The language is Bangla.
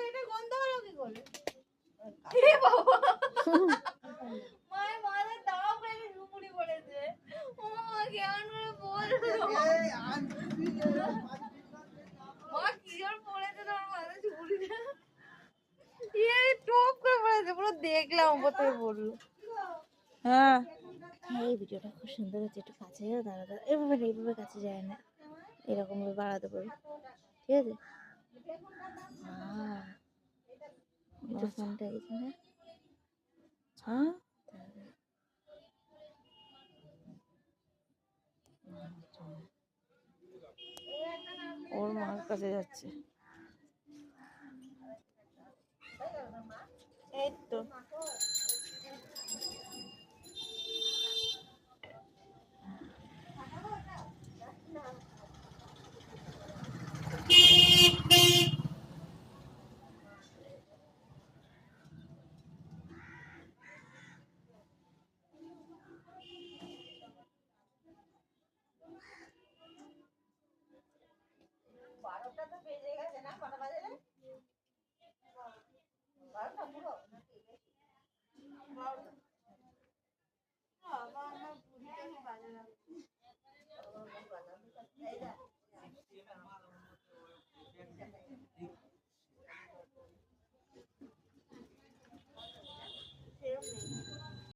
এটা গন্ধ হলো কি করে? এ বাবা মায়ের মাথায় দাও করে ঝুমুরি পড়েছে। ও মা কেমন করে বললো মা কি জোর পড়েছে তোর মাথায় ঝুমুরিটা। এই টপ করে পড়েছে পুরো দেখলাম উপর থেকে পড়লো। হ্যাঁ এই ভিডিওটা খুব সুন্দর হচ্ছে, একটু কাছে যাও, দাঁড়া এইভাবে কাছে যায় না, এরকম ভাবে বাড়াতে পারবে, ঠিক আছে? ফোনটা এখানে হ্যাঁ ওর মার কাছে যাচ্ছে, এই তো বাবা আমার বুড়িটা বাজে লাগছে।